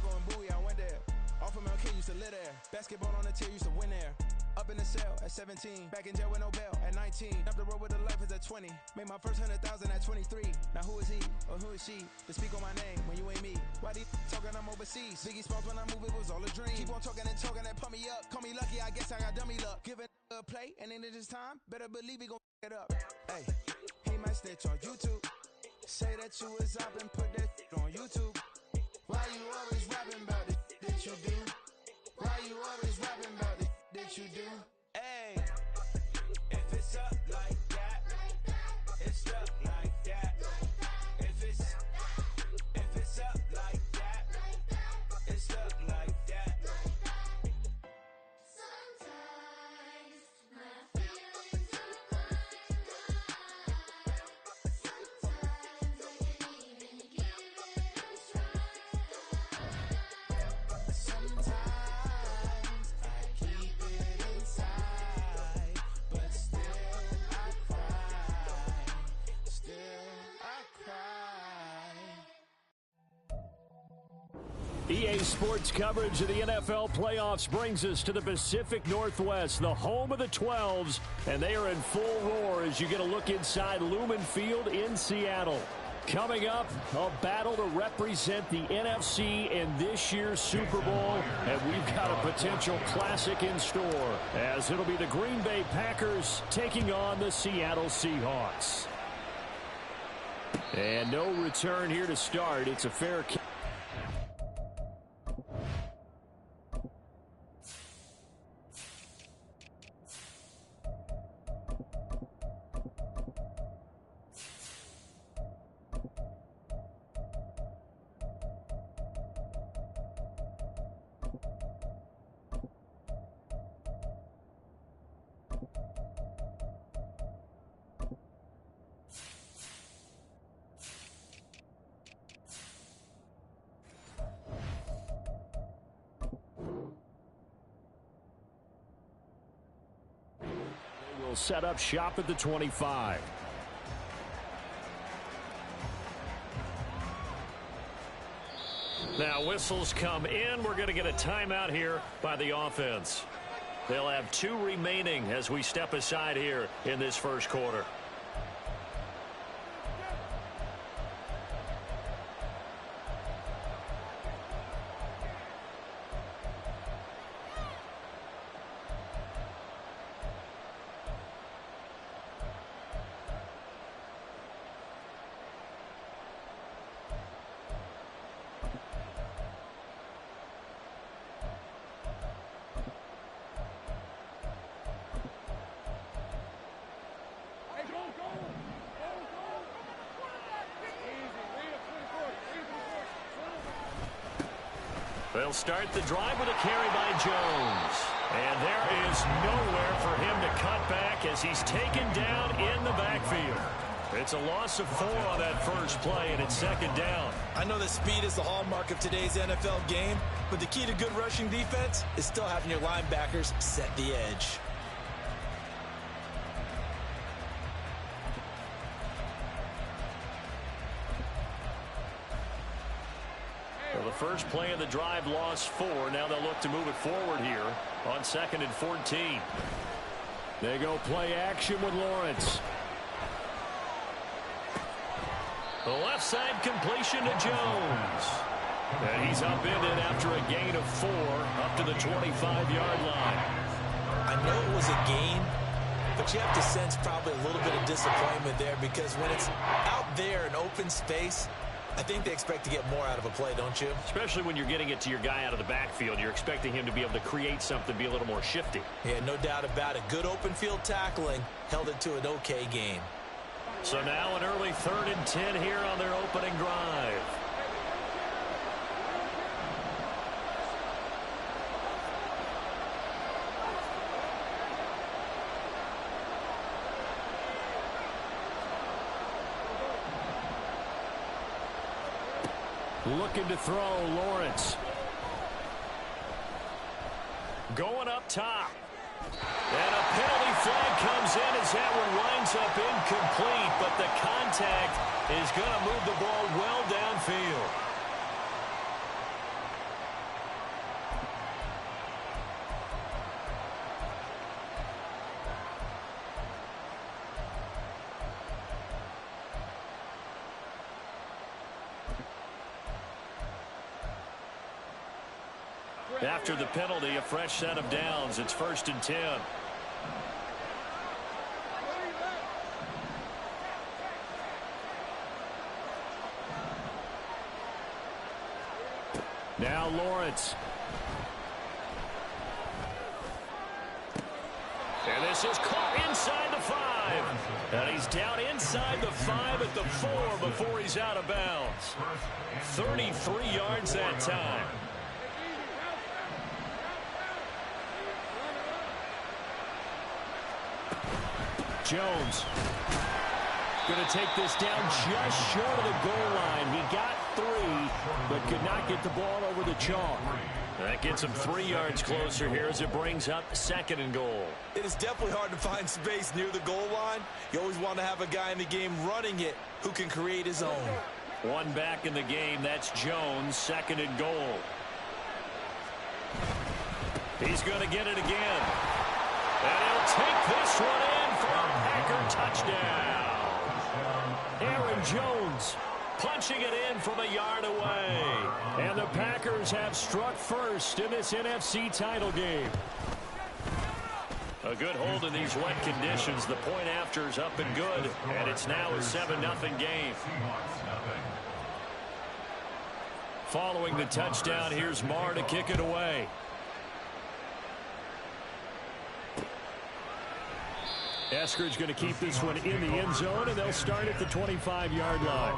Chicago and Bowie, I went there. Off from LK, used to live there. Basketball on the tier, used to win there. Up in the cell at 17. Back in jail with no bail at 19. Up the road with the life is at 20. Made my first 100,000 at 23. Now who is he or who is she to speak on my name when you ain't me? Why they talking I'm overseas? Biggie Smalls when I move, it was all a dream. Keep on talking and pump me up. Call me lucky, I guess I got dummy luck. Give it a play and then this time, better believe he gon' it up. Hey, he might snitch on YouTube. Say that you was up and put that on YouTube. Why you always rapping about the that you do? Why you always rapping about the that you do? Hey, if it's up like that, it's up like that. If it's up like that, it's up like that. Sometimes my feelings are blind. Sometimes I can't even give it a try. Sometimes I keep it inside, but still I cry. Still I cry. EA Sports coverage of the NFL playoffs brings us to the Pacific Northwest, the home of the 12s, and they are in full roar as you get a look inside Lumen Field in Seattle. Coming up, a battle to represent the NFC in this year's Super Bowl, and we've got a potential classic in store, as it'll be the Green Bay Packers taking on the Seattle Seahawks. And no return here to start. It's a fair kick. Will set up shop at the 25. Now whistles come in. We're going to get a timeout here by the offense. They'll have 2 remaining as we step aside here in this first quarter. They'll start the drive with a carry by Jones. And there is nowhere for him to cut back as he's taken down in the backfield. It's a loss of 4 on that first play, and it's second down. I know that speed is the hallmark of today's NFL game, but the key to good rushing defense is still having your linebackers set the edge. Well, the first play of the drive lost 4. Now they'll look to move it forward here on 2nd and 14. They go play action with Lawrence. The left side completion to Jones. And he's upended after a gain of 4 up to the 25-yard line. I know it was a gain, but you have to sense probably a little bit of disappointment there because when it's out there in open space, I think they expect to get more out of a play, don't you? Especially when you're getting it to your guy out of the backfield. You're expecting him to be able to create something, be a little more shifty. Yeah, no doubt about it. Good open field tackling held it to an okay game. So now an early 3rd and 10 here on their opening drive. Looking to throw, Lawrence. Going up top. And a penalty flag comes in as that one winds up incomplete, but the contact is going to move the ball well downfield. After the penalty, a fresh set of downs. It's 1st and 10. Now Lawrence. And this is caught inside the 5. And he's down inside the 5 at the 4 before he's out of bounds. 33 yards that time. Jones going to take this down just short of the goal line. He got 3, but could not get the ball over the chalk. That gets him 3 yards closer here as it brings up 2nd and goal. It is definitely hard to find space near the goal line. You always want to have a guy in the game running it who can create his own. One back in the game. That's Jones, 2nd and goal. He's going to get it again. And he'll take this one in for a Packer touchdown. Aaron Jones punching it in from a yard away. And the Packers have struck first in this NFC title game. A good hold in these wet conditions. The point after is up and good. And it's now a 7-0 game. Following the touchdown, here's Marr to kick it away. Eskridge going to keep this one in the end zone, and they'll start at the 25-yard line.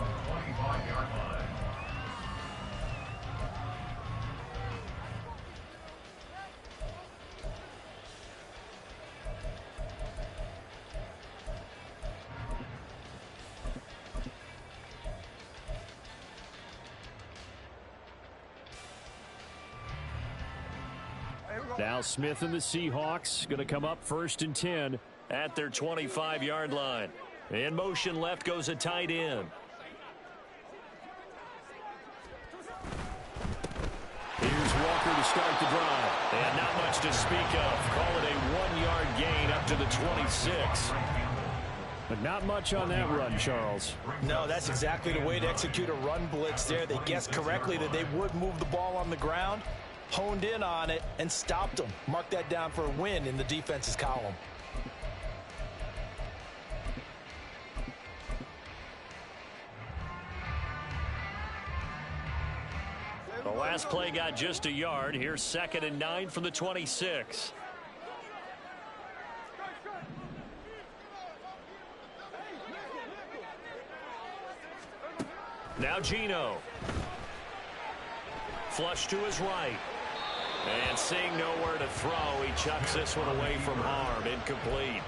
Now Smith and the Seahawks going to come up 1st and 10 at their 25-yard line. In motion left goes a tight end. Here's Walker to start the drive. And not much to speak of. Call it a 1-yard gain up to the 26. But not much on that run, Charles. No, that's exactly the way to execute a run blitz there. They guessed correctly that they would move the ball on the ground, honed in on it, and stopped them. Mark that down for a win in the defense's column. The last play got just a yard. Here's 2nd and 9 from the 26. Now Geno. Flush to his right. And seeing nowhere to throw, he chucks this one away from harm. Incomplete.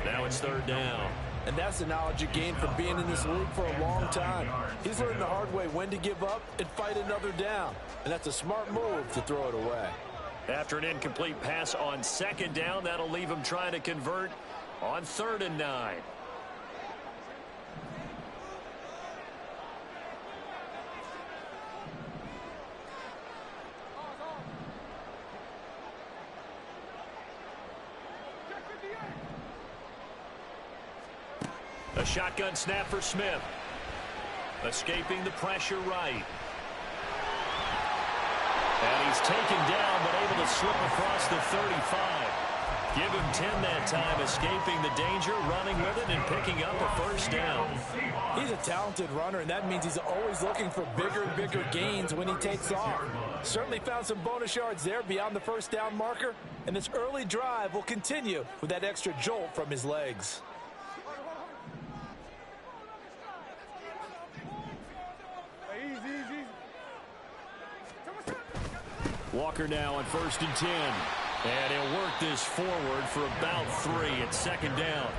Now it's 3rd down. And that's the knowledge you gain from being in this league for a long time. He's learned the hard way when to give up and fight another down. And that's a smart move to throw it away. After an incomplete pass on 2nd down, that'll leave him trying to convert on 3rd and 9. A shotgun snap for Smith. Escaping the pressure right. And he's taken down, but able to slip across the 35. Give him 10 that time, escaping the danger, running with it, and picking up a 1st down. He's a talented runner, and that means he's always looking for bigger and bigger gains when he takes off. Certainly found some bonus yards there beyond the 1st down marker, and this early drive will continue with that extra jolt from his legs. Walker now on 1st and 10. And he'll work this forward for about 3 at 2nd down.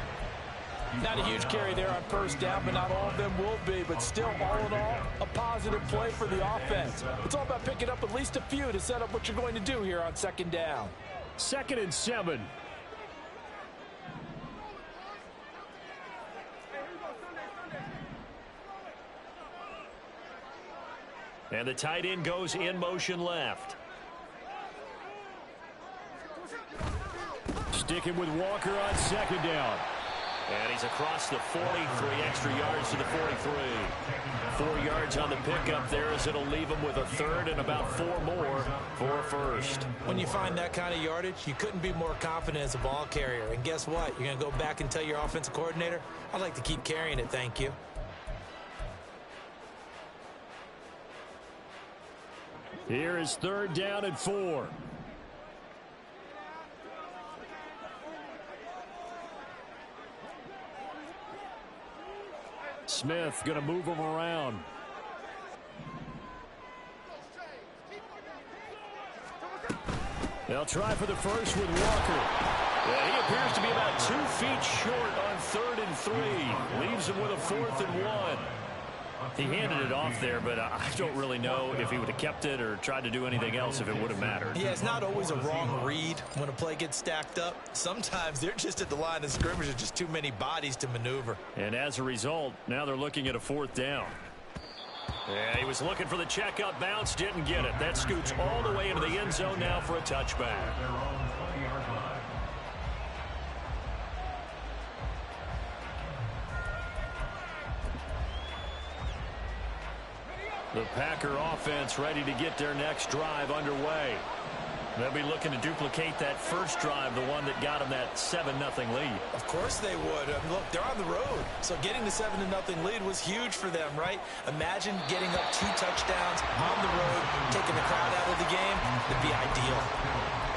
Not a huge carry there on 1st down, but not all of them will be. But still, all in all, a positive play for the offense. It's all about picking up at least a few to set up what you're going to do here on 2nd down. 2nd and 7. And the tight end goes in motion left. Sticking with Walker on 2nd down. And he's across the 43, extra yards to the 43. 4 yards on the pickup there as it'll leave him with a third and about 4 more for a first. When you find that kind of yardage, you couldn't be more confident as a ball carrier. And guess what? You're going to go back and tell your offensive coordinator, I'd like to keep carrying it, thank you. Here is 3rd down and 4. Smith going to move him around. They'll try for the first with Walker. Yeah, he appears to be about 2 feet short on 3rd and 3. Leaves him with a 4th and 1. He handed it off there, but I don't really know if he would have kept it or tried to do anything else if it would have mattered. Yeah, it's not always a wrong read when a play gets stacked up. Sometimes they're just at the line of scrimmage. There's just too many bodies to maneuver. And as a result, now they're looking at a 4th down. Yeah, he was looking for the checkup bounce, didn't get it. That scoots all the way into the end zone now for a touchback. The Packer offense ready to get their next drive underway. They'll be looking to duplicate that first drive, the one that got them that 7-0 lead. Of course they would. Look, they're on the road. So getting the 7-0 lead was huge for them, right? Imagine getting up 2 touchdowns on the road, taking the crowd out of the game. It'd be ideal.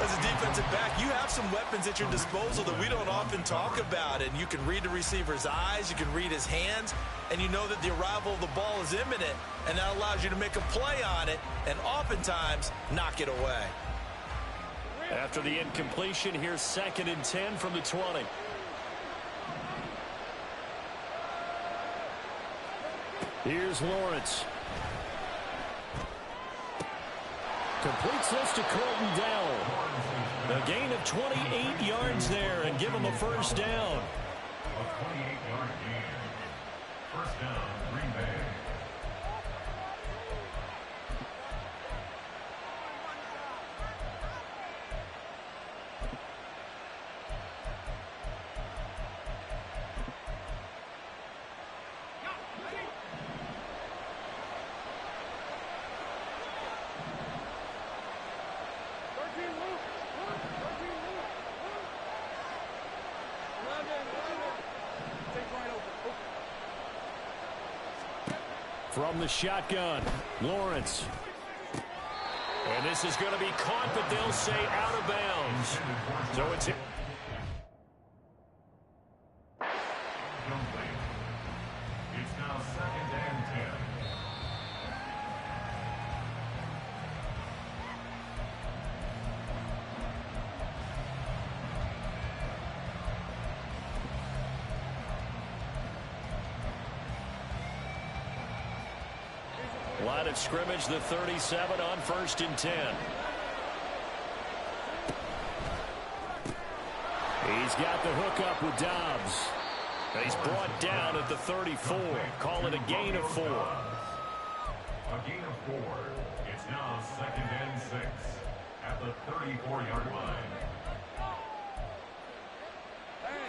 As a defensive back, you have some weapons at your disposal that we don't often talk about. And you can read the receiver's eyes, you can read his hands, and you know that the arrival of the ball is imminent. And that allows you to make a play on it and oftentimes knock it away. After the incompletion, here's 2nd and 10 from the 20. Here's Lawrence. Completes this to Colton Dowell. A gain of 28 yards there and give him a first down. A 28-yard gain. First down, Green Bay. From the shotgun, Lawrence. And this is going to be caught, but they'll say out of bounds. So it's... It's now 2nd and 10. Line of scrimmage, the 37 on 1st and 10. He's got the hookup with Dobbs. And he's brought down at the 34. Call it a gain of 4. A gain of 4. It's now 2nd and 6 at the 34-yard line.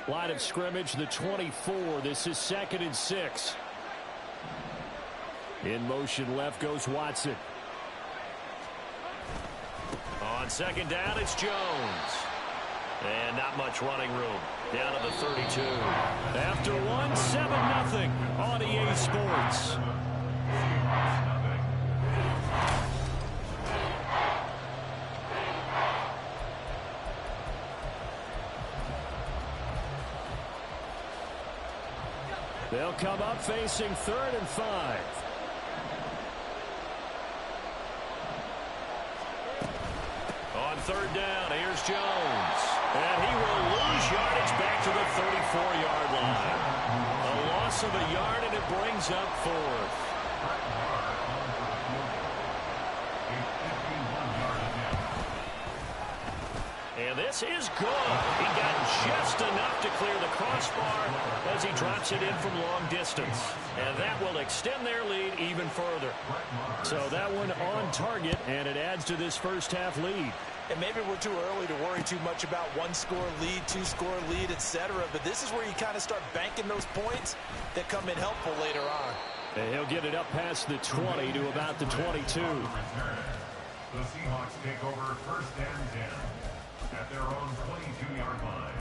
Line of scrimmage, the 24. This is 2nd and 6. In motion left goes Watson. On 2nd down, it's Jones. And not much running room. Down to the 32. After one, 7-0 on EA Sports. They'll come up facing 3rd and 5. On 3rd down, here's Jones. And he will lose yardage back to the 34-yard line. A loss of a yard, and it brings up 4th. And this is good. He got just enough to clear the crossbar as he drops it in from long distance. And that will extend their lead even further. So that one on target, and it adds to this first half lead. And maybe we're too early to worry too much about one-score lead, two-score lead, etc. But this is where you kind of start banking those points that come in helpful later on. And he'll get it up past the 20 to about the 22. The Seahawks take over first and 10 at their own 22-yard line.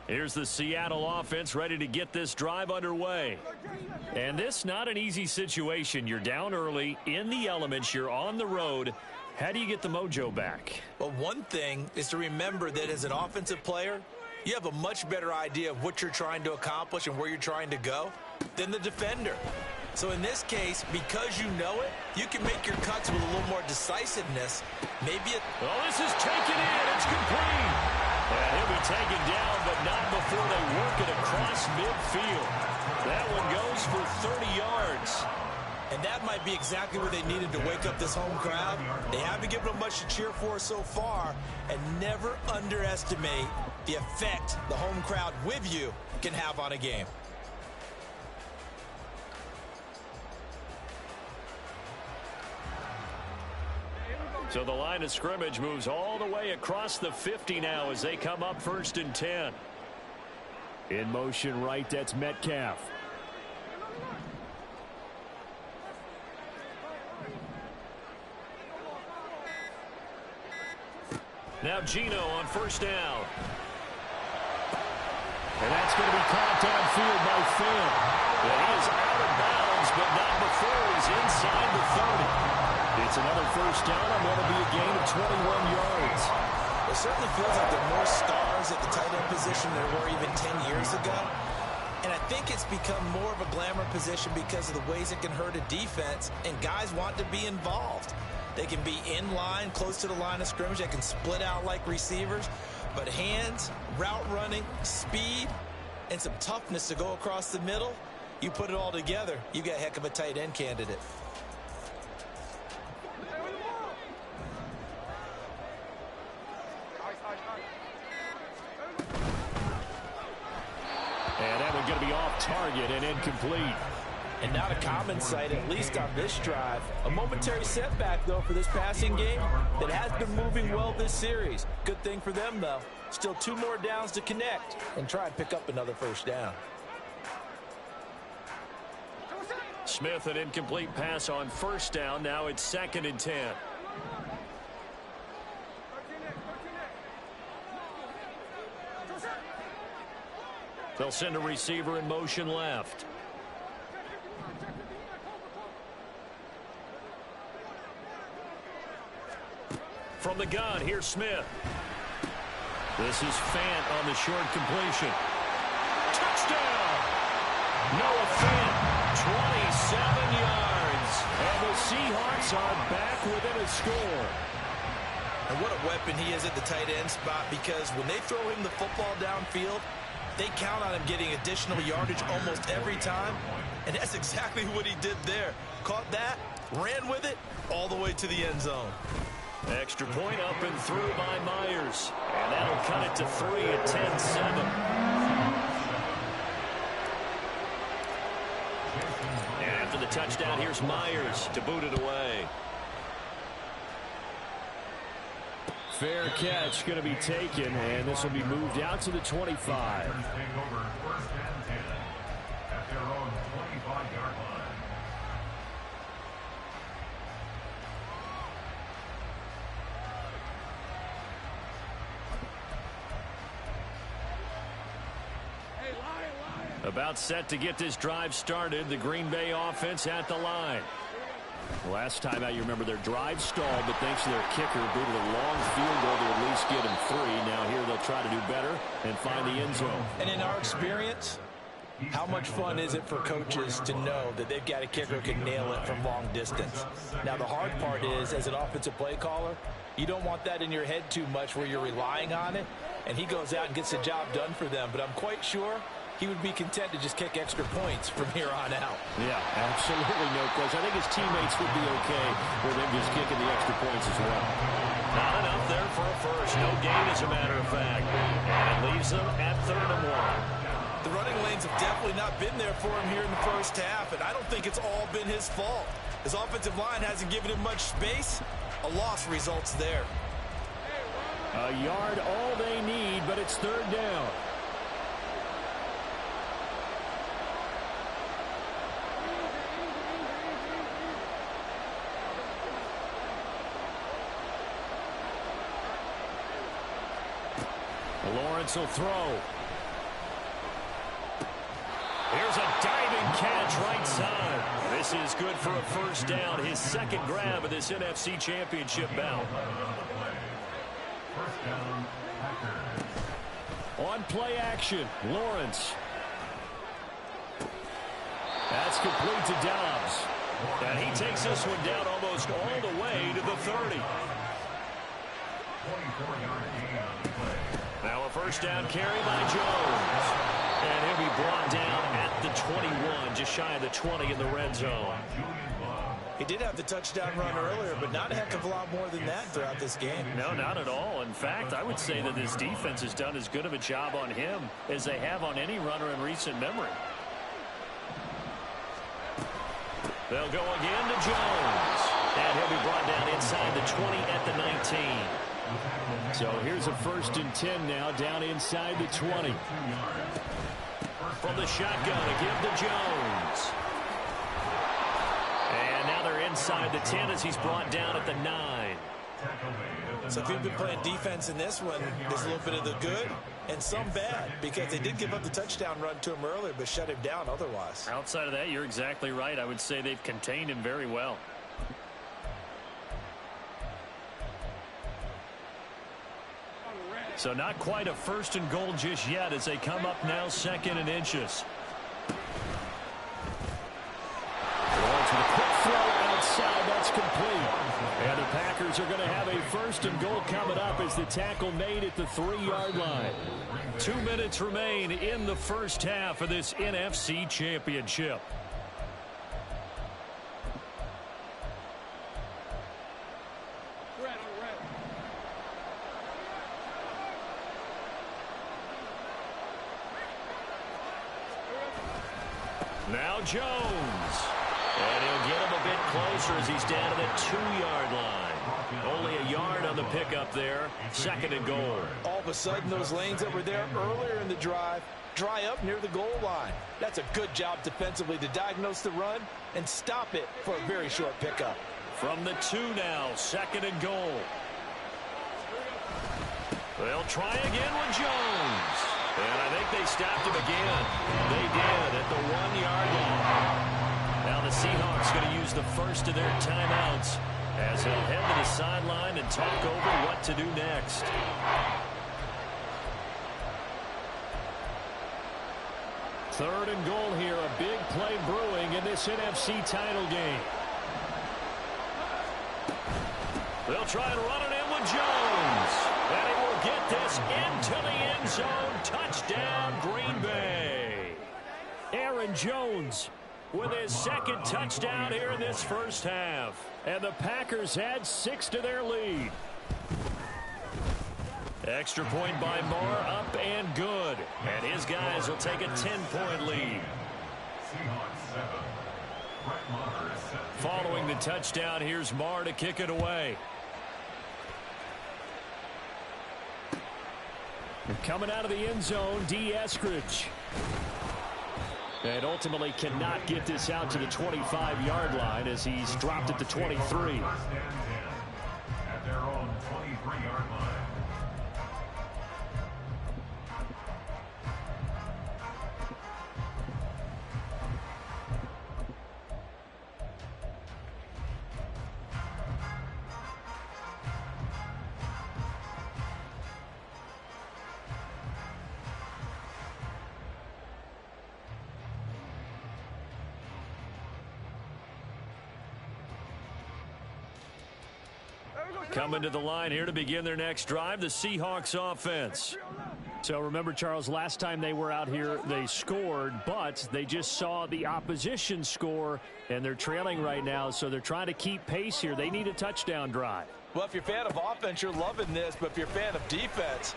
Here's the Seattle offense ready to get this drive underway. And this not an easy situation. You're down early, in the elements, you're on the road. How do you get the mojo back? Well, one thing is to remember that as an offensive player, you have a much better idea of what you're trying to accomplish and where you're trying to go than the defender. So in this case, because you know it, you can make your cuts with a little more decisiveness. Well, this is taken in. It's complete. And he'll be taken down, but not before they work it across midfield. That one goes for 30 yards. And that might be exactly what they needed to wake up this home crowd. They haven't given them much to cheer for so far. And never underestimate the effect the home crowd with you can have on a game. So the line of scrimmage moves all the way across the 50 now as they come up first and 10. In motion right, that's Metcalf. Now Geno on first down. And that's going to be caught downfield by Finn. And he is out of bounds, but not before he's inside the 30. It's another first down on what will be a gain of 21 yards. It certainly feels like there are more stars at the tight end position than there were even 10 years ago. And I think it's become more of a glamour position because of the ways it can hurt a defense, and guys want to be involved. They can be in line, close to the line of scrimmage. They can split out like receivers. But hands, route running, speed, and some toughness to go across the middle, you put it all together, you got a heck of a tight end candidate. And that one's going to be off target and incomplete. And not a common sight, at least on this drive. A momentary setback, though, for this passing game that has been moving well this series. Good thing for them, though. Still 2 more downs to connect and try and pick up another first down. Smith, an incomplete pass on first down. Now it's 2nd and 10. They'll send a receiver in motion left. From the gun, here's Smith. This is Fant on the short completion. Touchdown! Noah Fant, 27 yards. And the Seahawks are back within a score. And what a weapon he is at the tight end spot, because when they throw him the football downfield, they count on him getting additional yardage almost every time. And that's exactly what he did there. Caught that, ran with it, all the way to the end zone. Extra point up and through by Myers. And that'll cut it to 3 at 10-7. And after the touchdown, here's Myers to boot it away. Fair catch going to be taken, and this will be moved out to the 25. Take over first and 10 at their own 25-yard line. About set to get this drive started. The Green Bay offense at the line. Last time out, you remember their drive stalled, but thanks to their kicker, booted a long field goal to at least get them 3. Now here they'll try to do better and find the end zone. And in our experience, how much fun is it for coaches to know that they've got a kicker who can nail it from long distance? Now, the hard part is, as an offensive play caller, you don't want that in your head too much where you're relying on it, and he goes out and gets the job done for them. But I'm quite sure he would be content to just kick extra points from here on out. Yeah, absolutely no question. I think his teammates would be okay with him just kicking the extra points as well. Not enough there for a first. No gain, as a matter of fact. And it leaves them at 3rd and 1. The running lanes have definitely not been there for him here in the first half, and I don't think it's all been his fault. His offensive line hasn't given him much space. A loss results there. A yard all they need, but it's 3rd down. Lawrence will throw. Here's a diving catch right side. This is good for a first down. His 2nd grab of this NFC Championship bout. On play action, Lawrence. That's complete to Dobbs. And he takes this one down almost all the way to the 30. Now a first down carry by Jones. And he'll be brought down at the 21, just shy of the 20 in the red zone. He did have the touchdown run earlier, but not a heck of a lot more than that throughout this game. No, not at all. In fact, I would say that this defense has done as good of a job on him as they have on any runner in recent memory. They'll go again to Jones. And he'll be brought down inside the 20 at the 19. So here's a 1st and 10 now, down inside the 20. From the shotgun, a give to Jones. And now they're inside the 10 as he's brought down at the 9. So if you've been playing defense in this one, there's a little bit of the good and some bad, because they did give up the touchdown run to him earlier, but shut him down otherwise. Outside of that, you're exactly right. I would say they've contained him very well. So not quite a 1st and goal just yet as they come up now 2nd and inches. Lawrence with a quick throw outside. That's complete. And the Packers are going to have a 1st and goal coming up as the tackle made at the 3-yard line. 2 minutes remain in the first half of this NFC Championship. Now Jones. And he'll get him a bit closer as he's down to the 2-yard line. Only a yard on the pickup there. 2nd and goal. All of a sudden, those lanes that were there earlier in the drive dry up near the goal line. That's a good job defensively to diagnose the run and stop it for a very short pickup. From the 2 now, 2nd and goal. They'll try again with Jones. And I think they stopped him again. They did at the 1-yard line. Now the Seahawks going to use the first of their timeouts as he'll head to the sideline and talk over what to do next. Third and goal here. A big play brewing in this NFC title game. They'll try and run it in with Jones. And he will get this into the end zone. Touchdown, Green Bay. Aaron Jones with his 2nd touchdown here in this first half. And the Packers add 6 to their lead. Extra point by Moore, up and good. And his guys will take a 10-point lead. Following the touchdown, here's Moore to kick it away. Coming out of the end zone, D. Eskridge. And ultimately cannot get this out to the 25-yard line as he's dropped at the 23. At their own 23-yard line. Coming to the line here to begin their next drive, the Seahawks offense. So remember, Charles, last time they were out here, they scored, but they just saw the opposition score, and they're trailing right now, so they're trying to keep pace here. They need a touchdown drive. Well, if you're a fan of offense, you're loving this, but if you're a fan of defense,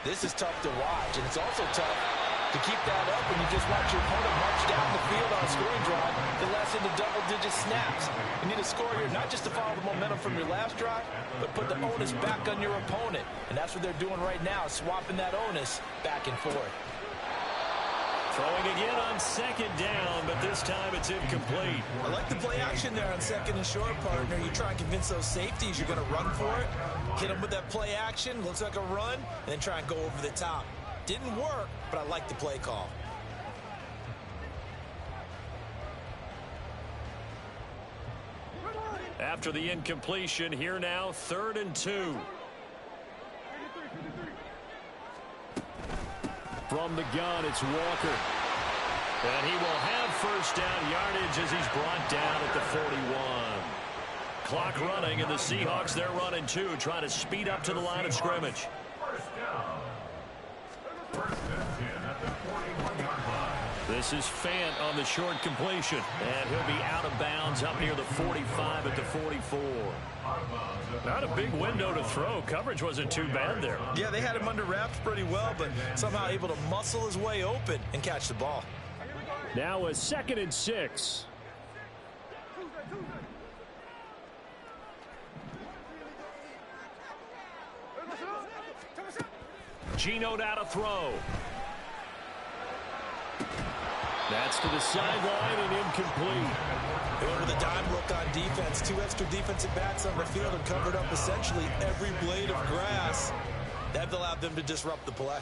this is tough to watch, and it's also tough to keep that up when you just watch your opponent march down the field on a scoring drive that lasts into double-digit snaps. You need a score here, not just to follow the momentum from your last drive, but put the onus back on your opponent. And that's what they're doing right now, swapping that onus back and forth. Throwing again on second down, but this time it's incomplete. I like the play action there on second and short, partner. You try and convince those safeties you're going to run for it. Hit them with that play action, looks like a run, and then try and go over the top. Didn't work, but I like the play call. After the incompletion, here now, 3rd and 2. From the gun, it's Walker. And he will have first down yardage as he's brought down at the 41. Clock running, and the Seahawks, they're running too, trying to speed up to the line of scrimmage. First down. First and 10 at the 41-yard line. This is Fant on the short completion. And he'll be out of bounds up near the 45 at the 44. Not a big window to throw. Coverage wasn't too bad there. Yeah, they had him under wraps pretty well, but somehow able to muscle his way open and catch the ball. Now a 2nd and 6. Geno now to throw. That's to the sideline and incomplete. They went with a dime look on defense. 2 extra defensive backs on the field and covered up essentially every blade of grass. That allowed them to disrupt the play.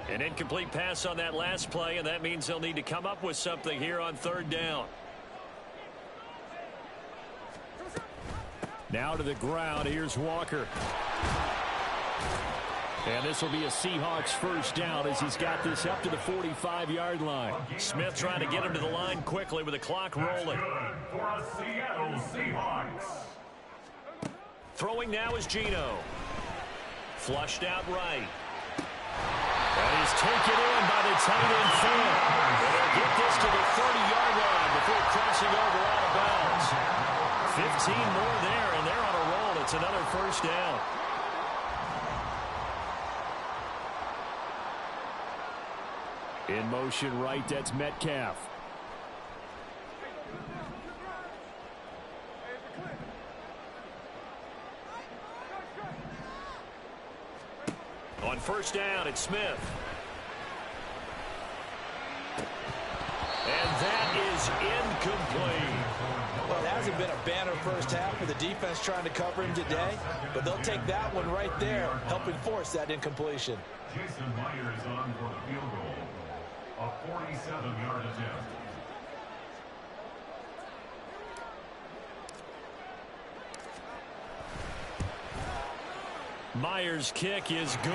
An incomplete pass on that last play, and that means they'll need to come up with something here on 3rd down. Now to the ground. Here's Walker. And this will be a Seahawks first down as he's got this up to the 45-yard line. Smith trying to get him to the line quickly with the clock rolling. For a Seattle Seahawks. Throwing now is Geno. Flushed out right. And he's taken in by the tight end Fant. And they'll get this to the 30-yard line before crossing over out of bounds. 15 more there, and they're on a roll. It's another first down. In motion right, that's Metcalf. On first down, it's Smith. And that is incomplete. Well, it hasn't been a banner first half for the defense trying to cover him today, but they'll take that one right there, helping force that incompletion. Jason Myers on for the field goal. A 47-yard attempt. Myers' kick is good.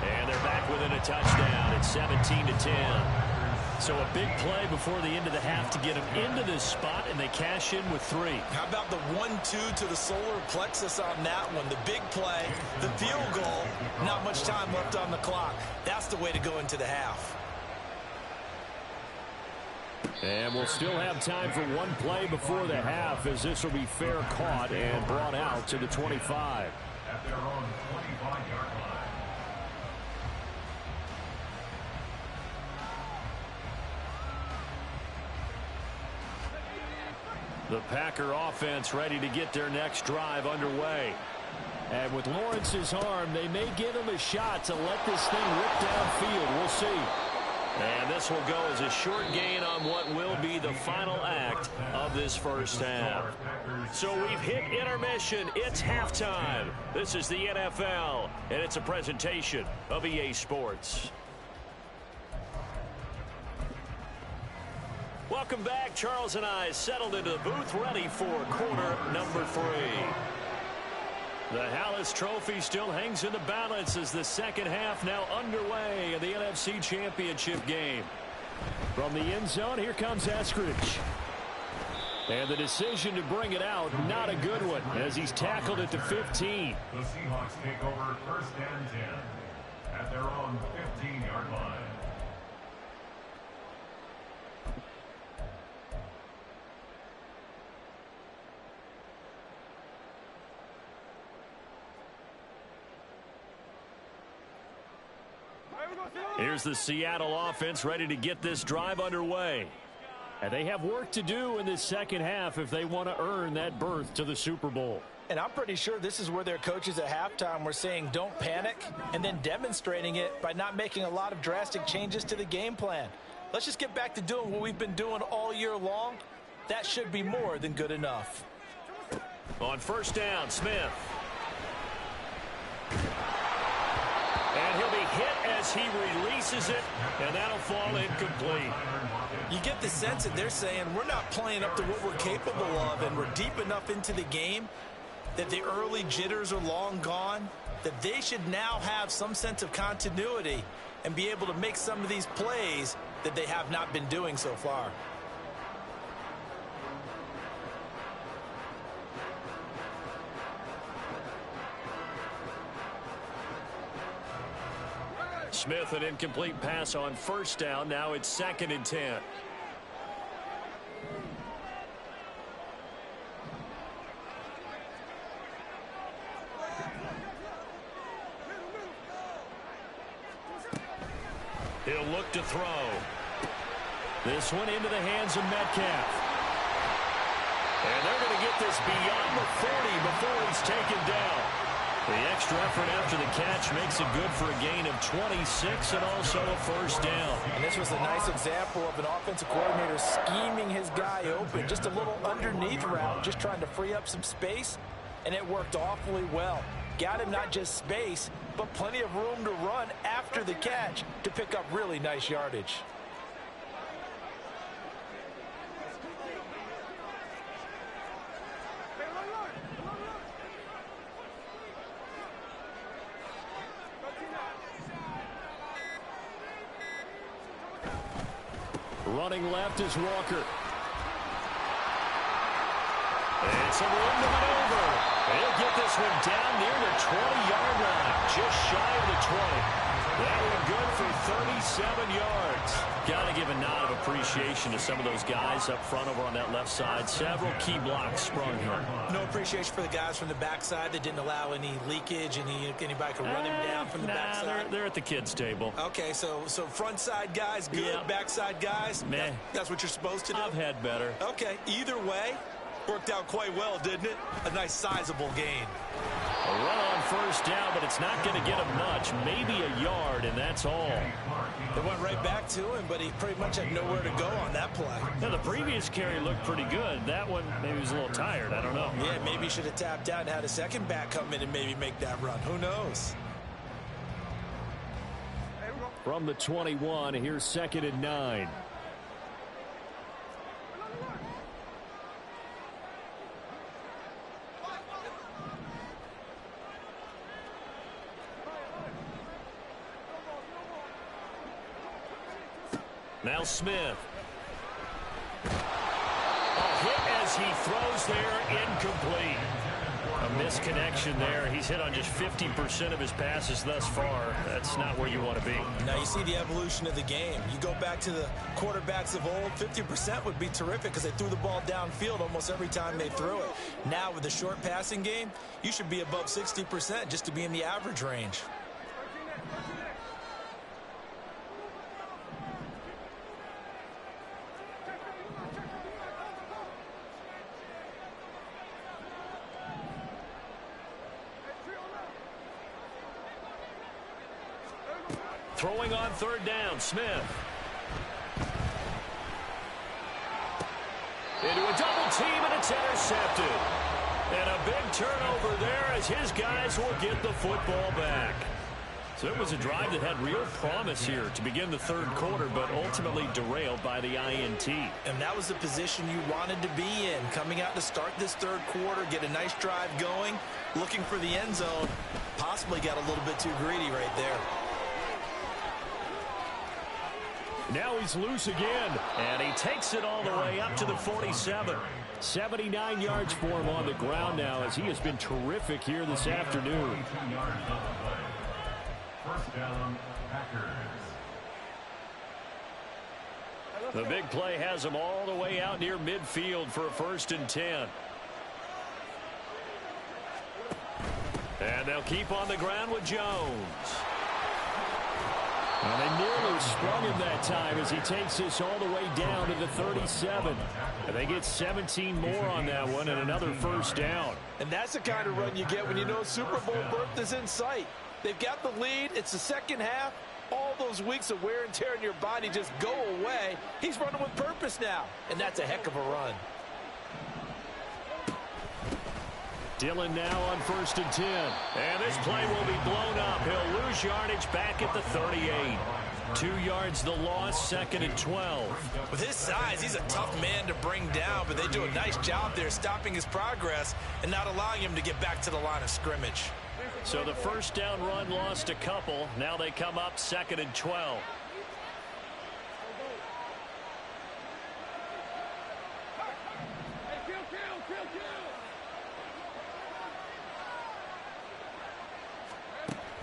And they're back within a touchdown. It's 17-10. So a big play before the end of the half to get them into this spot, and they cash in with 3. How about the 1-2 to the solar plexus on that one? The big play, the field goal, not much time left on the clock. That's the way to go into the half. And we'll still have time for one play before the half, as this will be fair caught and brought out to the 25. At their own 25-yard line. The Packer offense ready to get their next drive underway. And with Lawrence's arm, they may give him a shot to let this thing rip downfield. We'll see. And this will go as a short gain on what will be the final act of this first half. So we've hit intermission. It's halftime. This is the NFL, and it's a presentation of EA Sports. Welcome back. Charles and I settled into the booth, ready for quarter number 3. The Hallis Trophy still hangs in the balance as the second half now underway in the NFC Championship game. From the end zone, here comes Eskridge. And the decision to bring it out, not a good one, as he's tackled at the 15. The Seahawks take over first and 10. at their own 15-yard line. Here's the Seattle offense ready to get this drive underway. And they have work to do in this second half if they want to earn that berth to the Super Bowl. And I'm pretty sure this is where their coaches at halftime were saying don't panic, and then demonstrating it by not making a lot of drastic changes to the game plan. Let's just get back to doing what we've been doing all year long. That should be more than good enough. On first down, Smith. And he'll be hit as he releases it, and that'll fall incomplete. You get the sense that they're saying we're not playing up to what we're capable of, and we're deep enough into the game that the early jitters are long gone, that they should now have some sense of continuity and be able to make some of these plays that they have not been doing so far. Smith, an incomplete pass on first down. Now it's 2nd and 10. He'll look to throw. This one into the hands of Metcalf. And they're going to get this beyond the 40 before he's taken down. The extra effort after the catch makes it good for a gain of 26 and also a first down. And this was a nice example of an offensive coordinator scheming his guy open. Just a little underneath route, just trying to free up some space, and it worked awfully well. Got him not just space, but plenty of room to run after the catch to pick up really nice yardage. Running left is Walker. And some room to maneuver. He'll get this one down near the 20-yard line, just shy of the 20. That one good for 37 yards. Got to give a nod of appreciation to some of those guys up front over on that left side. Several key blocks sprung here. No appreciation for the guys from the backside that didn't allow any leakage, anybody could run him down from the backside. They're at the kids' table. Okay, so front side guys good, Yeah. Backside guys, Meh. that's what you're supposed to do? I've had better. Okay, either way, worked out quite well, didn't it? A nice sizable gain. A run on first down, but it's not going to get him much. Maybe a yard, and that's all. It went right back to him, but he pretty much had nowhere to go on that play. Now, the previous carry looked pretty good. That one, maybe he was a little tired. I don't know. Yeah, maybe he should have tapped out and had a second back come in and maybe make that run. Who knows? From the 21, here's 2nd and 9. Now Smith. A hit as he throws there, incomplete. A misconnection there. He's hit on just 50% of his passes thus far. That's not where you want to be. Now you see the evolution of the game. You go back to the quarterbacks of old, 50% would be terrific because they threw the ball downfield almost every time they threw it. Now with the short passing game, you should be above 60% just to be in the average range. Throwing on third down, Smith. Into a double team, and it's intercepted. And a big turnover there as his guys will get the football back. So it was a drive that had real promise here to begin the third quarter, but ultimately derailed by the INT. And that was the position you wanted to be in. Coming out to start this third quarter, get a nice drive going, looking for the end zone. Possibly got a little bit too greedy right there. Now he's loose again, and he takes it all the way up to the 47. 79 yards for him on the ground now as he has been terrific here this afternoon. First down, Packers. The big play has them all the way out near midfield for a 1st and 10. And they'll keep on the ground with Jones. And they nearly sprung him that time as he takes this all the way down to the 37. And they get 17 more on that one and another 1st down. And that's the kind of run you get when you know Super Bowl berth is in sight. They've got the lead. It's the second half. All those weeks of wear and tear in your body just go away. He's running with purpose now, and that's a heck of a run. Dillon now on 1st and 10. And this play will be blown up. He'll lose yardage back at the 38. 2 yards the loss, 2nd and 12. With his size, he's a tough man to bring down, but they do a nice job there stopping his progress and not allowing him to get back to the line of scrimmage. So the 1st down run lost a couple. Now they come up 2nd and 12.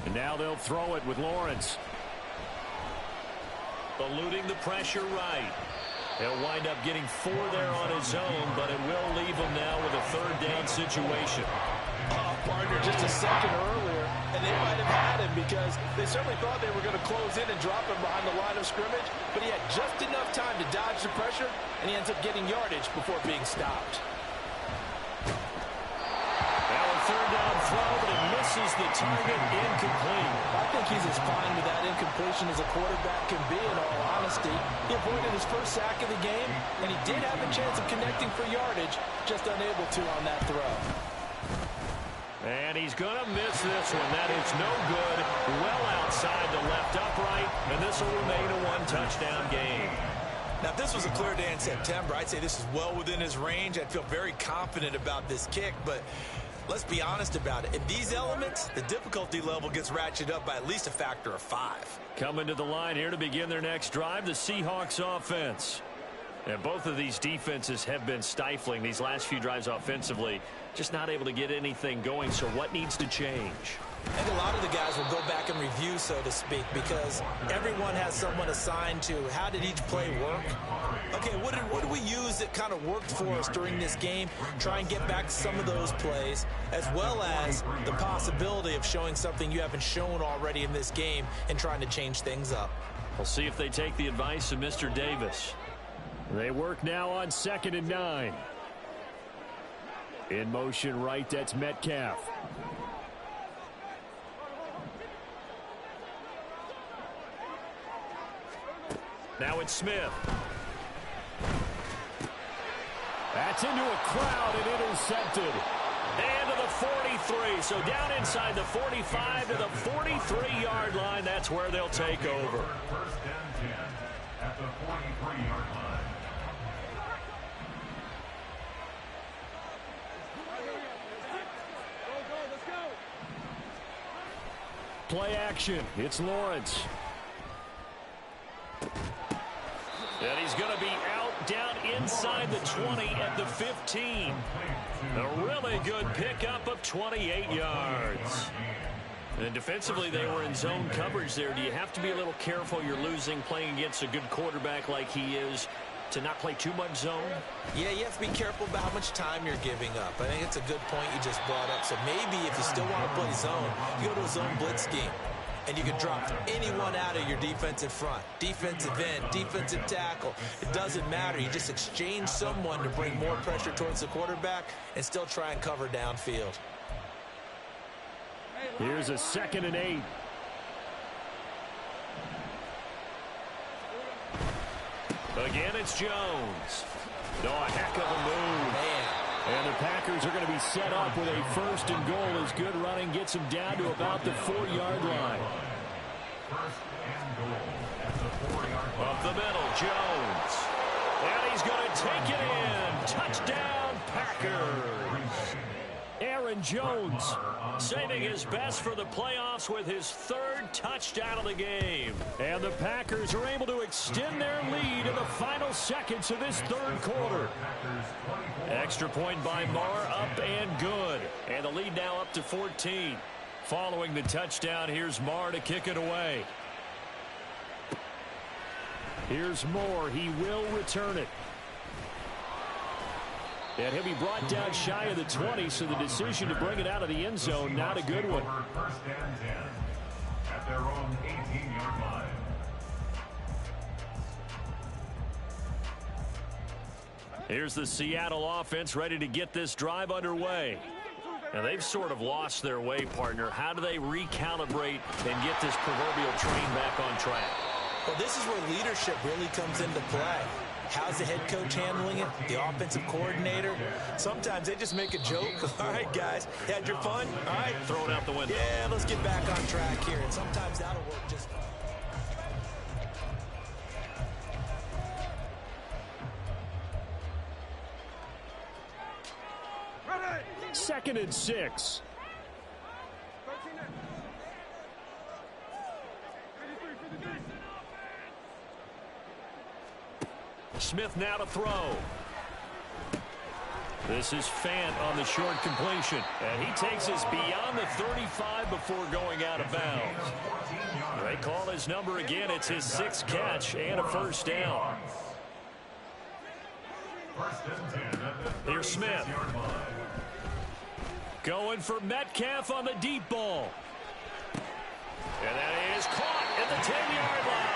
And now they'll throw it with Lawrence. Eluding the pressure right. He'll wind up getting 4 there on his own, but it will leave him now with a 3rd down situation. Partner just a second earlier, and they might have had him because they certainly thought they were going to close in and drop him behind the line of scrimmage, but he had just enough time to dodge the pressure, and he ends up getting yardage before being stopped. Now a 3rd down throw, but it misses the target, incomplete. I think he's as fine with that incompletion as a quarterback can be, in all honesty. He avoided his first sack of the game, and he did have a chance of connecting for yardage, just unable to on that throw. And he's going to miss this one. That is no good. Well outside the left upright, and this will remain a 1-touchdown game. Now, if this was a clear day in September, I'd say this is well within his range. I'd feel very confident about this kick, but let's be honest about it. In these elements, the difficulty level gets ratcheted up by at least a factor of 5. Coming to the line here to begin their next drive, the Seahawks offense. And both of these defenses have been stifling these last few drives offensively. Just not able to get anything going, so what needs to change? I think a lot of the guys will go back and review, so to speak, because everyone has someone assigned to how did each play work. Okay, what did we use that kind of worked for us during this game? Try and get back some of those plays, as well as the possibility of showing something you haven't shown already in this game and trying to change things up. We'll see if they take the advice of Mr. Davis. They work now on 2nd and 9. In motion right, that's Metcalf. Now it's Smith. That's into a crowd and intercepted. And to the 43. So down inside the 45 to the 43-yard line. That's where they'll take over. 1st and 10 at the 43-yard line. Play action. It's Lawrence. And he's going to be out down inside the 20 at the 15. A really good pickup of 28 yards. And defensively, they were in zone coverage there. Do you have to be a little careful? You're losing playing against a good quarterback like he is to not play too much zone? Yeah, you have to be careful about how much time you're giving up. I think it's a good point you just brought up. So maybe if you still want to play zone, you go to a zone blitz scheme. And you can drop anyone out of your defensive front. Defensive end, defensive tackle. It doesn't matter. You just exchange someone to bring more pressure towards the quarterback and still try and cover downfield. Here's a 2nd and 8. Again, it's Jones. Oh, a heck of a move. Man. And the Packers are going to be set up with a 1st and goal as good running gets them down to about the 4-yard line. 1st and goal at the 4-yard line. Up the middle, Jones. And he's going to take it in. Touchdown, Packers. Aaron Jones saving his best for the playoffs with his 3rd touchdown of the game. And the Packers are able to extend their lead in the final seconds of this 3rd quarter. Extra point by Marr, up and good. And the lead now up to 14. Following the touchdown, here's Marr to kick it away. Here's Moore. He will return it. And he'll be brought down shy of the 20, so the decision to bring it out of the end zone, not a good one. First and 10 at their own 18-yard line. Here's the Seattle offense ready to get this drive underway. Now, they've sort of lost their way, partner. How do they recalibrate and get this proverbial train back on track? Well, this is where leadership really comes into play. How's the head coach handling it? The offensive coordinator? Sometimes they just make a joke. All right, guys, had your fun? All right. Throw it out the window. Yeah, let's get back on track here. And sometimes that'll work just fine. Second and 6. Smith now to throw. This is Fant on the short completion. And he takes us beyond the 35 before going out of bounds. They call his number again. It's his 6th catch and a first down. Here's Smith. Going for Metcalf on the deep ball. And that is caught at the 10-yard line.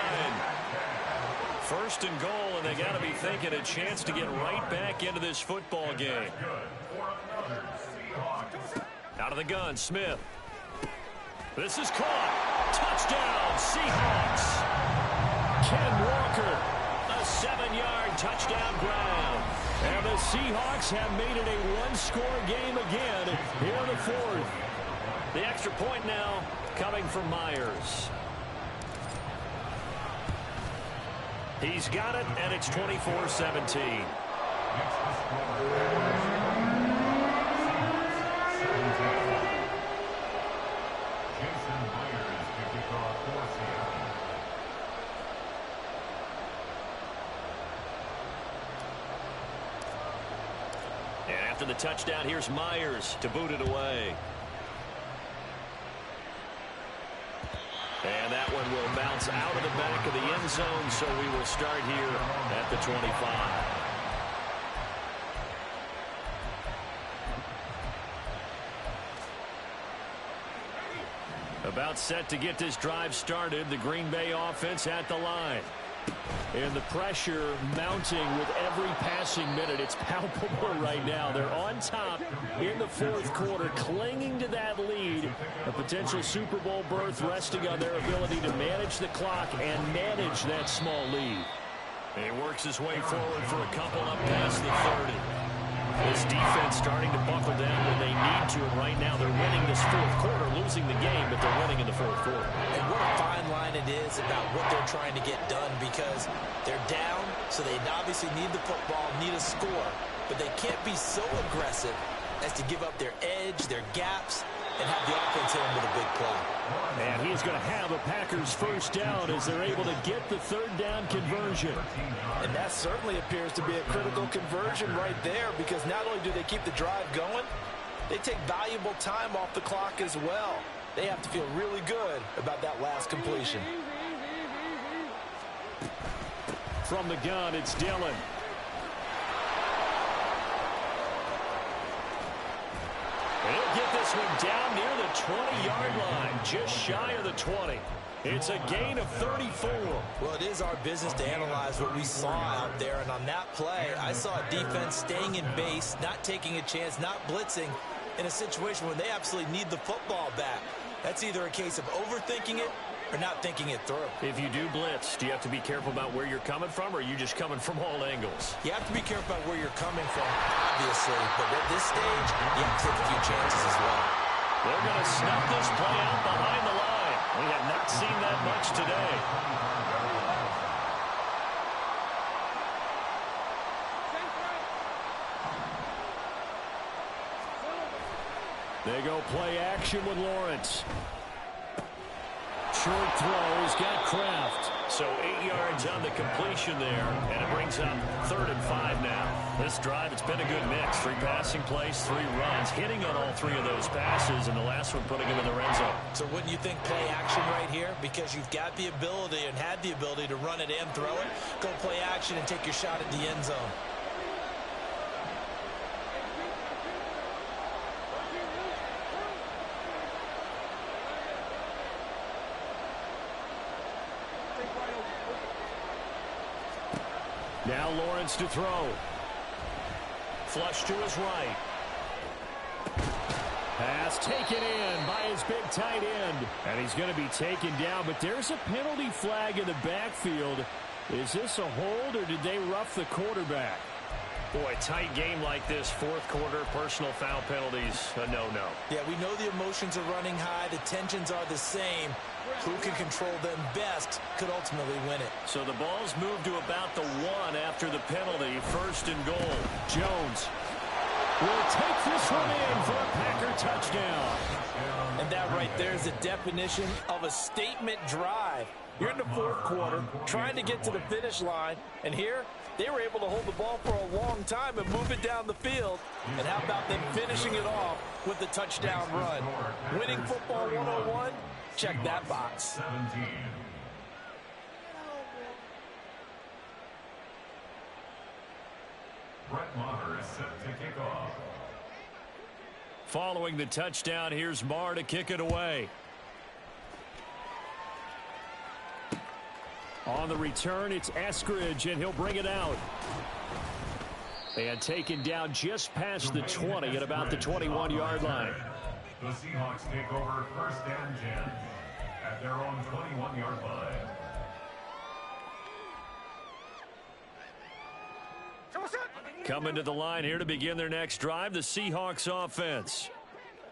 First and goal, and they got to be thinking a chance to get right back into this football game. Out of the gun, Smith. This is caught. Touchdown, Seahawks. Ken Walker, a 7-yard touchdown ground. And the Seahawks have made it a one-score game again here in the 4th. The extra point now coming from Myers. He's got it, and it's 24-17. And after the touchdown, here's Myers to boot it away. And that one will bounce out of the back of the end zone, so we will start here at the 25. About set to get this drive started, the Green Bay offense at the line. And the pressure mounting with every passing minute. It's palpable right now. They're on top in the 4th quarter, clinging to that lead. A potential Super Bowl berth resting on their ability to manage the clock and manage that small lead. And he works his way forward for a couple up past the 30. This defense starting to buckle down when they need to, and right now they're winning this 4th quarter, losing the game, but they're winning in the 4th quarter. And what a fine line it is about what they're trying to get done, because they're down, so they obviously need the football, need a score, but they can't be so aggressive as to give up their edge, their gaps, and have the offense hit them with a big play. And he's going to have a Packers first down as they're able to get the 3rd down conversion. And that certainly appears to be a critical conversion right there, because not only do they keep the drive going, they take valuable time off the clock as well. They have to feel really good about that last completion. From the gun, it's Dillon. He'll get this one down near the 20-yard line, just shy of the 20. It's a gain of 34. Well, it is our business to analyze what we saw out there, and on that play, I saw a defense staying in base, not taking a chance, not blitzing, in a situation where they absolutely need the football back. That's either a case of overthinking it or not thinking it through. If you do blitz, do you have to be careful about where you're coming from, or are you just coming from all angles? You have to be careful about where you're coming from, obviously, but at this stage, you have to take a few chances as well. They're going to snuff this play out behind the line. We have not seen that much today. They go play action with Lawrence. short throw. He's got Kraft. So 8 yards on the completion there, and it brings up 3rd and 5 now. This drive, it's been a good mix. 3 passing plays, 3 runs, hitting on all 3 of those passes, and the last one putting him in the red zone. So wouldn't you think play action right here? Because you've got the ability and had the ability to run it and throw it. Go play action and take your shot at the end zone. Now Lawrence to throw. Flush to his right. Pass taken in by his big tight end. And he's going to be taken down, but there's a penalty flag in the backfield. Is this a hold, or did they rough the quarterback? Boy, tight game like this, 4th quarter, personal foul penalties, a no-no. Yeah, we know the emotions are running high. The tensions are the same. Who can control them best could ultimately win it. So the ball's moved to about the 1 after the penalty, 1st and goal. Jones will take this one in for a Packer touchdown. And that right there is the definition of a statement drive. You're in the 4th quarter, trying to get to the finish line, and here they were able to hold the ball for a long time and move it down the field. And how about them finishing it off with the touchdown run? Winning football 101? Check that box. 17. Brett Maher is set to kick off. Following the touchdown, here's Maher to kick it away. On the return, it's Eskridge, and he'll bring it out. And taken down just past the 20 at about the 21-yard line. The Seahawks take over 1st and 10 at their own 21-yard line. Coming to the line here to begin their next drive, the Seahawks offense.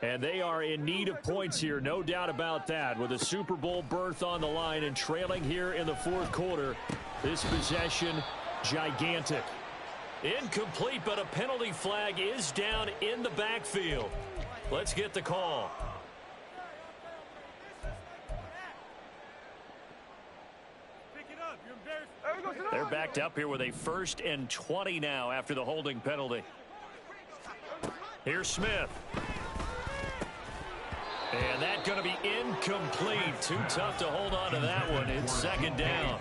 And they are in need of points here, no doubt about that, with a Super Bowl berth on the line and trailing here in the 4th quarter. This possession, gigantic. Incomplete, but a penalty flag is down in the backfield. Let's get the call. They're backed up here with a 1st and 20 now after the holding penalty. Here's Smith. And that's going to be incomplete. Too tough to hold on to that one. It's 2nd down.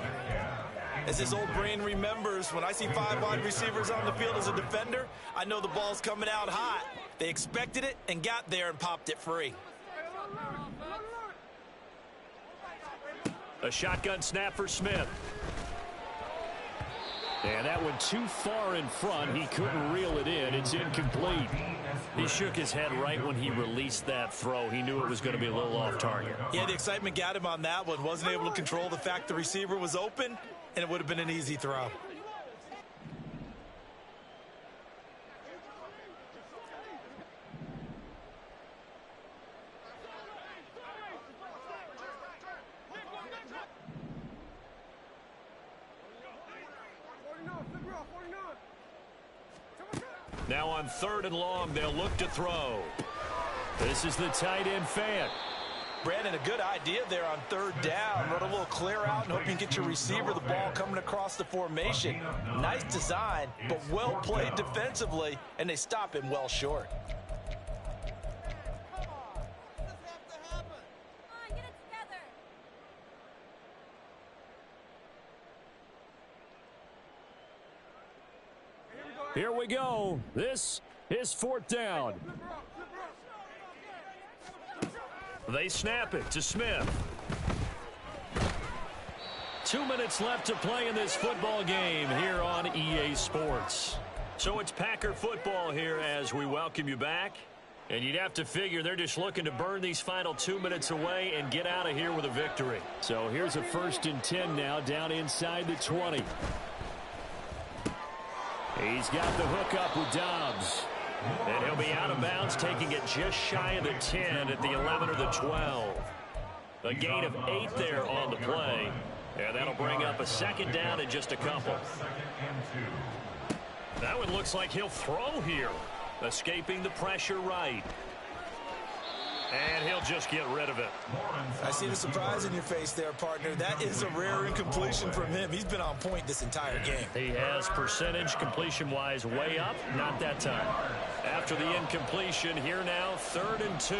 As his old brain remembers, when I see 5 wide receivers on the field as a defender, I know the ball's coming out hot. They expected it and got there and popped it free. A shotgun snap for Smith. And that one too far in front. He couldn't reel it in. It's incomplete. He shook his head right when he released that throw. He knew it was going to be a little off target. Yeah, the excitement got him on that one. Wasn't able to control the fact the receiver was open, and it would have been an easy throw. Now on 3rd and long, they'll look to throw. This is the tight end Fant. Brandon, a good idea there on 3rd down. Run a little clear out and hope you can get your receiver the ball coming across the formation. Nice design, but well played defensively, and they stop him well short. Here we go. This is 4th down. They snap it to Smith. 2 minutes left to play in this football game here on EA Sports. So it's Packer football here as we welcome you back. And you'd have to figure they're just looking to burn these final 2 minutes away and get out of here with a victory. So here's a 1st and 10 now down inside the 20. He's got the hook up with Dobbs. And he'll be out of bounds, taking it just shy of the 10 at the 11 or the 12. A gain of 8 there on the play. And that'll bring up a 2nd down and just a couple. That one looks like he'll throw here. Escaping the pressure right. And he'll just get rid of it. I see the surprise in your face there, partner. That is a rare incompletion from him. He's been on point this entire game. He has percentage completion-wise way up. Not that time. After the incompletion, here now, 3rd and 2.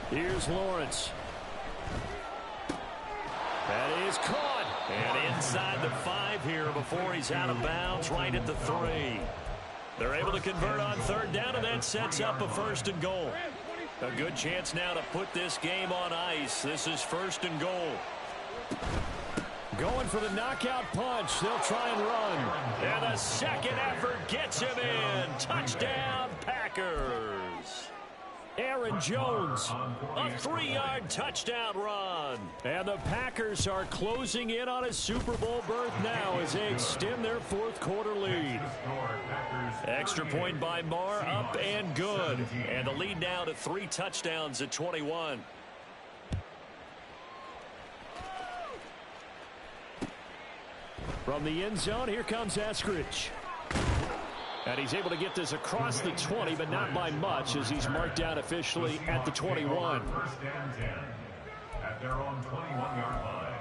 Here's Lawrence. That is caught. And inside the 5 here before he's out of bounds, right at the 3. They're able to convert on 3rd down, and that sets up a 1st and goal. A good chance now to put this game on ice. This is 1st and goal. Going for the knockout punch. They'll try and run. And the second effort gets him in. Touchdown, Packers. Aaron Jones, a 3-yard touchdown run. And the Packers are closing in on a Super Bowl berth now as they extend their 4th quarter lead. Extra point by Marr, up and good. And the lead now to 3 touchdowns at 21. From the end zone, here comes Eskridge. And he's able to get this across the 20, but not by much, as he's marked down officially at the 21. 1st and 10 at their own 21-yard line.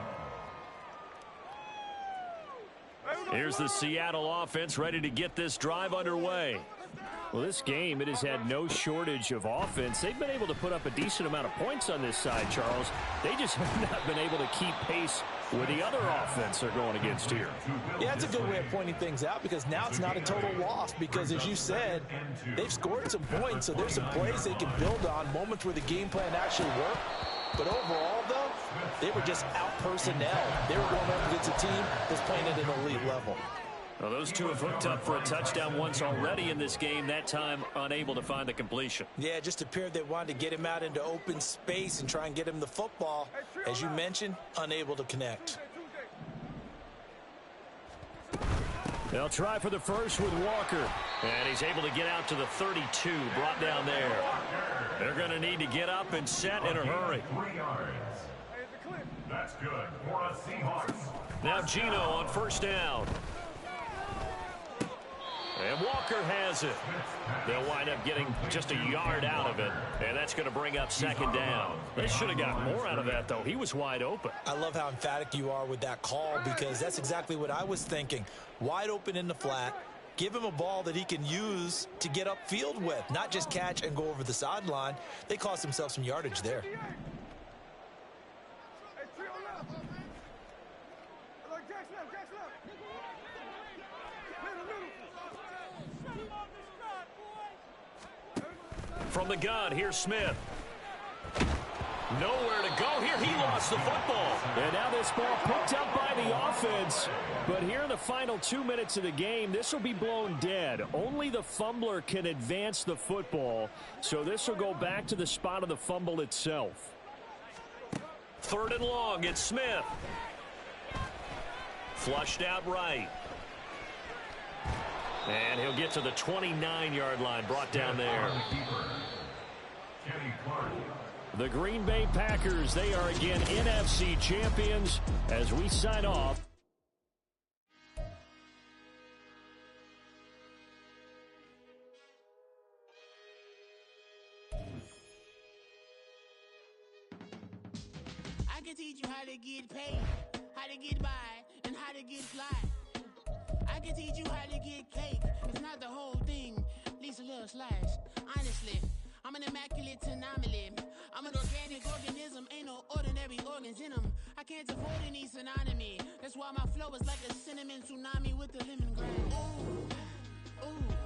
Here's the Seattle offense ready to get this drive underway. Well, this game, it has had no shortage of offense. They've been able to put up a decent amount of points on this side, Charles. They just have not been able to keep pace with the other offense they're going against here. Yeah, that's a good way of pointing things out, because now it's not a total loss, because as you said, they've scored some points, so there's some plays they can build on, moments where the game plan actually worked. But overall, though, they were just out personnel. They were going up against a team that's playing at an elite level. Well, those two have hooked up for a touchdown once already in this game, that time unable to find the completion. Yeah, it just appeared they wanted to get him out into open space and try and get him the football. As you mentioned, unable to connect. They'll try for the first with Walker. And he's able to get out to the 32, brought down there. They're going to need to get up and set in a hurry. 3 yards. That's good for a Seahawks. Now Geno on 1st down. And Walker has it. They'll wind up getting just a yard out of it, and that's going to bring up 2nd down. They should have got more out of that, though. He was wide open. I love how emphatic you are with that call, because that's exactly what I was thinking. Wide open in the flat. Give him a ball that he can use to get upfield with, not just catch and go over the sideline. They cost themselves some yardage there. From the gun, here's Smith. Nowhere to go here. He lost the football. And now this ball picked up by the offense. But here in the final 2 minutes of the game, this will be blown dead. Only the fumbler can advance the football. So this will go back to the spot of the fumble itself. 3rd and long, it's Smith. Flushed out right. And he'll get to the 29-yard line, brought down there. The Green Bay Packers, they are again NFC champions as we sign off. I can teach you how to get paid, how to get by, and how to get fly. I can teach you how to get cake. It's not the whole thing, at least a little slice. Honestly, I'm an immaculate anomaly. I'm an organic organism, ain't no ordinary organs in them. I can't afford any synonymy. That's why my flow is like a cinnamon tsunami with the lemongrass. Ooh, ooh.